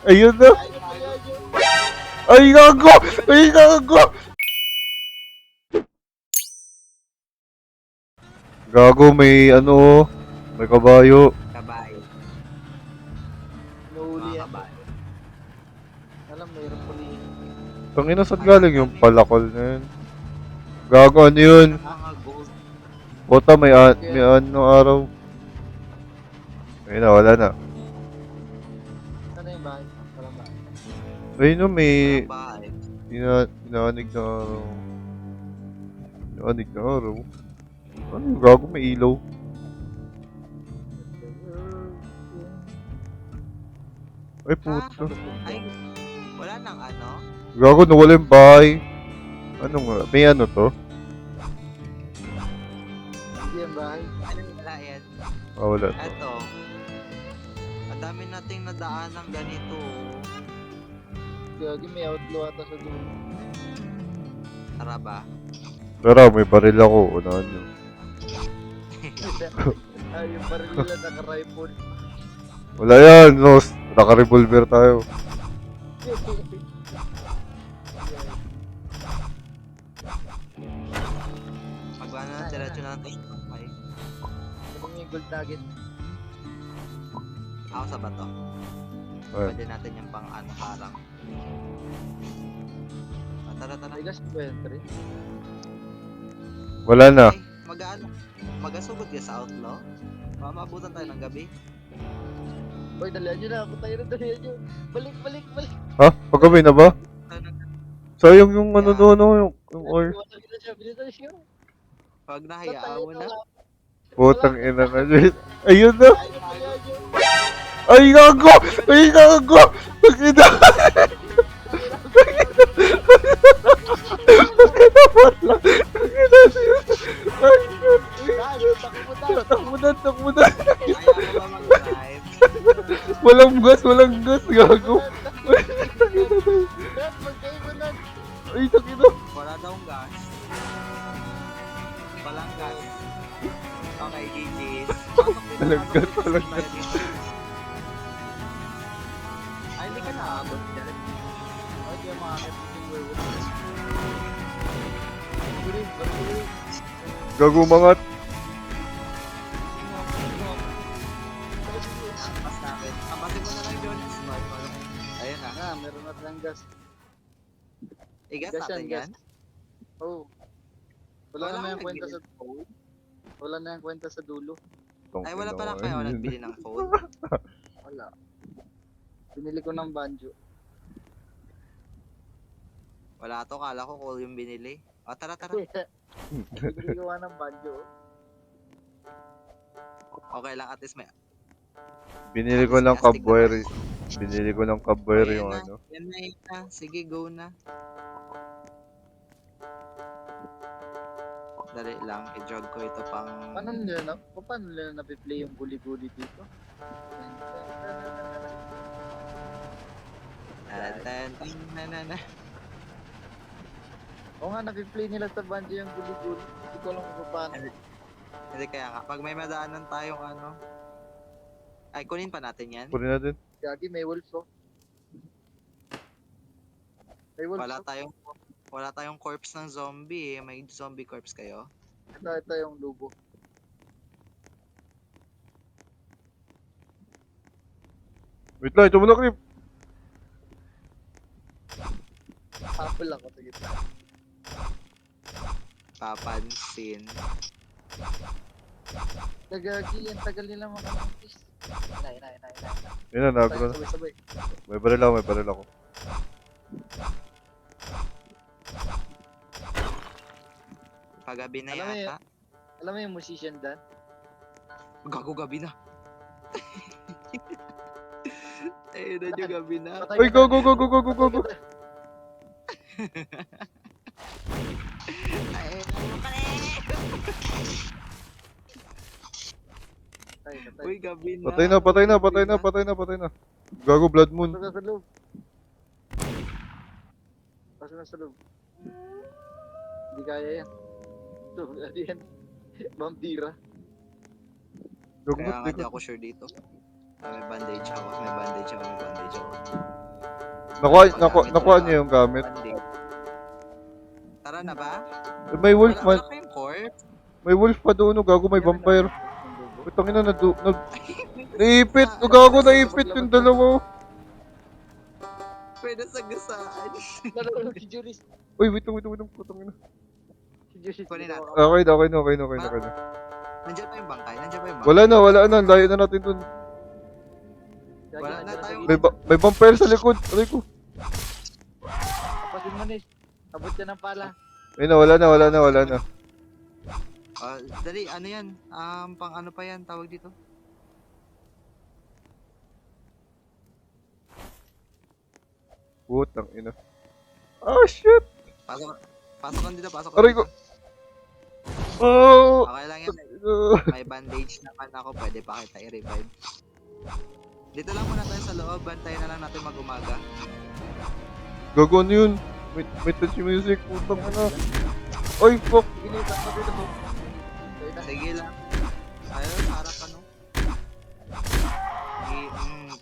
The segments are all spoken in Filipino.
Ayun na! Ay, gago! Ay, gago! Gago, may ano, may kabayo. Kabayo. Nahuli Mga yan. kabayo. Alam, mayroong pulihin. Tangina, saan galing yung palakol na yun? Gago, ano yun? Mga gold. Bota, may ano araw. Ayun na, wala na. Sana yung bahay? Walang bahay. Ayun no, may Walang bahay. inaanig na araw. Inaanig na araw. Ano yung gago, may ilaw? Ay, puto. Ay, wala nang ano. Gago, nawala yung bahay. Ano nga? May ano to? Hindi yung bahay. Ano wala yan? Ah, wala to. Eto. Ang dami nating nadaan ng ganito. Gagi, may outlaw ata sa dulo. Tara ba? Tara, may baril ako. Unahan nyo. Ay, yung baril nila naka-rifle. Wala yan, no. Naka-revolver tayo. Magwana na, diretso na natin. Okay. Ano yung gold nugget? Ako sa bato. Ayun. Pwede natin yung pang ano, parang. Tara, tara. May gas ba yan, pre? Wala na. Ay, mag-asugod ka sa outlaw? Mamabutan tayo ng gabi. Boy, dalihan nyo na. Patay na, dalihan nyo. Balik, balik, balik. Ha? Pagkabay na ba? Sayang yung ano Yeah. doon, no? Yung or. Wala na siya, bilisan siya. Pag nahayaan mo na. Putang ina na dyan. Ayun na. Ay, dalihan nyo. Ay, gago! Ay, gago! Pagkita! Takbo na, takbo na. Kaya mo ba mag-drive? Walang gas, gago. Dad, magkain mo na. Ay, takina. Wala daw gas. Walang gas. Okay, GG's. Walang gas, walang gas. Ay, hindi ka naabot dyan. Ay, di yung mga kapiteng werewolf. Gurin, gurin. Gago mangat. Pas namin. Abasin mo na lang yun. Smart mo. Ayun na. Ah, meron na tayong gas. Igas Gas natin yan, yan. Oh. Wala Wala na kang yung kwenta sa nagbili. Wala na yung kwenta sa dulo. Ay, wala pala kayo nagbili ng phone. Wala. Binili ko ng banjo. Wala to. Kala ko cool yung binili. O, tara, tara. Binili ko nga ng banjo. Okay lang. At least may... Binili ko ng kabwire. Binili ko ng kabwire Ayan yung na. ano. Yan na yun na. Sige, go na. Dali lang. I-jog ko ito pang... Paano nila napiplay yung guli-guli dito? Na. Oo nga, napiplay nila sa banjo yung guli-guli. Hindi ko alam kung paano. Hindi kaya nga. Pag may madaanan tayong ano... Ay, kunin pa natin yan. Kunin natin. Gagi, may wolves oh. May wolves oh. Wala tayong corpse ng zombie eh. May zombie corpse kayo? Ito yung lubo. Wait lang, ito muna, Krip. Apple ako sa gitna. Papansin. Nagagi, ang tagal nila makamatis. Inay. Yun na, nago na. Sabay. May baril ako. Pagabi na Alam mo yata. Alam mo yung musician Dan? Gago gabi na. Ayun na yung gabi na. Patay Ay, ka go. Ay, ano ka Patay. Uy, gabi na. Patay na. Gago, blood moon. Pasok na sa loob. Pasok na sa loob. Hindi kaya yan. Ano yan? Vampira. Gago, Kaya nga ba't di ako sure dito. May bandage ako. Nakuha niyo yung gamit. Bandit. Tara na ba? May wolf man. Wala kayong corp? May wolf pa doon, gago, may vampire. Ang dugo. Putang ina, naipit, gago, naipit yung dalawa. Pwede sa gasaan. Lalo si Juris. Uy, wait, putang ina. Si Juris. Kunin natin. Okay na. Nandiyan pa yung bangkay. Wala na, layo na natin dun. Wala na tayo. May vampire sa likod, aray ko. Tapasin mo nis. Abot ka ng pala. Ayun na, wala na. Dali, ano yan? Pang ano pa yan, tawag dito? Putang ina. Oh, shit! Pasok ka dito. Aray ko. Oh! Okay lang yan. May bandage naman ako, pwede pa kita i-revive. Dito lang muna tayo sa loob, bantayan na lang natin mag-umaga. Gago, ano yun? May touch music, putang ina. Ay, fuck! Initan ko dito. Sige lang. Ayun, harap ano.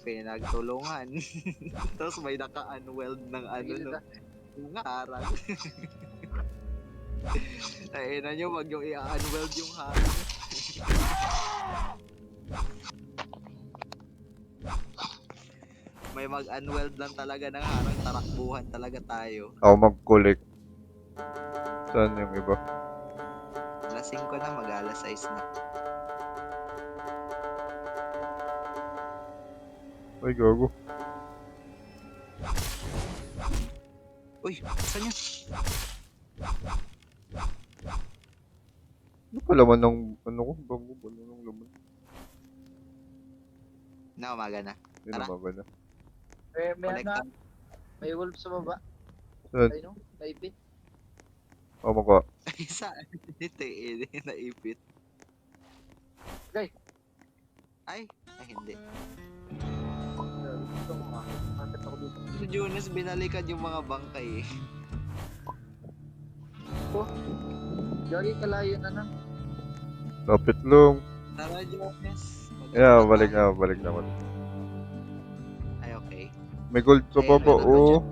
Pinagtulungan. Tapos may naka-unweld ng ano, no? Nga, harap. Ay, na nyo, wag yung i-unweld yung harap. May mag-unweld lang talaga ng harang, tarakbuhan talaga tayo. Ako mag-collect. Saan yung iba? Alas 5 na, mag-alas 6 na. Ay, gago. Uy, saan yun? Ano pa laman ng, ano ko? Bago ba ng laman? Na, umaga na. Hindi Tara. na magana. May Collect ano. May wolf sa baba. Saan? Ayun o. Naipit. Ako magka. Saan? Hindi, naipit. Guys. Ay, hindi. Gusto ko nga. Bakit ako dito? Si Jonas, binalikan yung mga bangkay eh. Gagi kalayo na na. Lapit lang. Tara, Jonas. Yeah, balik na. Ay, okay. May gold sa Ay, baba, meron pa oh.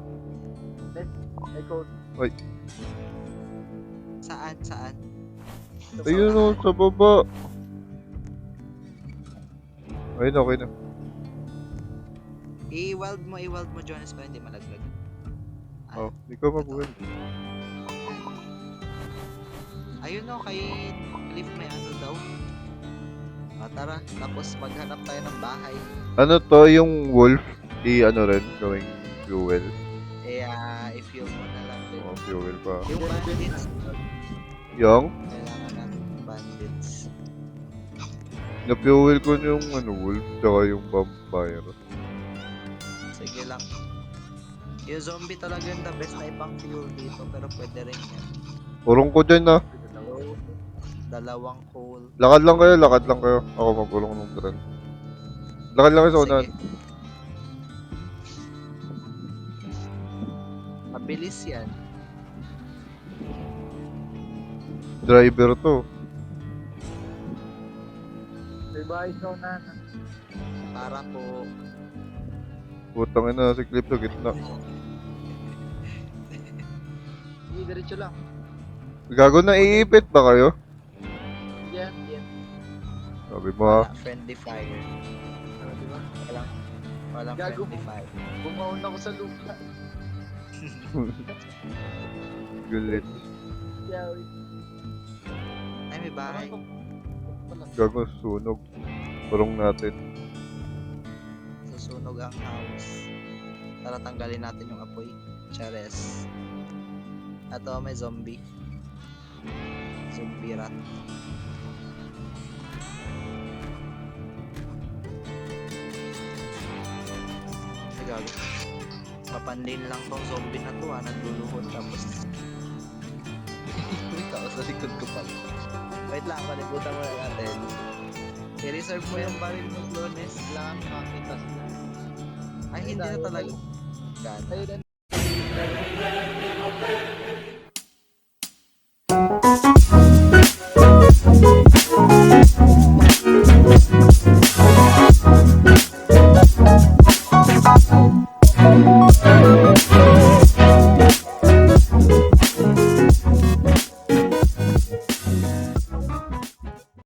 May code. Saan? Ayun, oh, sa baba. Ayun, okay na. I-weld mo, Jonas, para hindi malaglag. Oh, di ka mabuhay. Ayun o, kay Cliff may ano daw. Tara, tapos maghanap tayo ng bahay. Ano to, yung wolf? Ano rin, gawing fuel. I-fuel mo na lang din. Oh, fuel pa. Yung bandits, Yung? kailangan natin bandits. Na-fuel ko yung wolf, tsaka yung vampire. Sige lang. Yung zombie talaga yung the best na ipang fuel dito, pero pwede rin yan. Urong ko dyan na. Dalawang coal. Lakad lang kayo. Ako magulong ng tren. Lakad lang kayo sa unahan. Sige. Mabilis yan. Driver to. May bahay sa unahan. Para po. Putang ina, si Clip sa gitna. Sige, diretso lang. Gago na, iipit ba kayo? Yan. Sabi mo ha. Friendly fire. Diba? Walang Gago friendly mo. fire. Bumaon ako sa lupa. Gulit. Yeah, Ay, may bahay. Gago, sunog. Purong natin. Susunog ang house. Tara, tanggalin natin yung apoy. Chares. Ato, may zombie. Zombie rat. Ay, gago. Papanlin lang tong zombie na to, nagluluhod tapos may tao sa likod ko pala. Wait lang, palibutan mo na natin. I-reserve mo yung baril mo, Clones. Kailangan makita sila. Ay, hindi na talaga. Gana. Ayun na.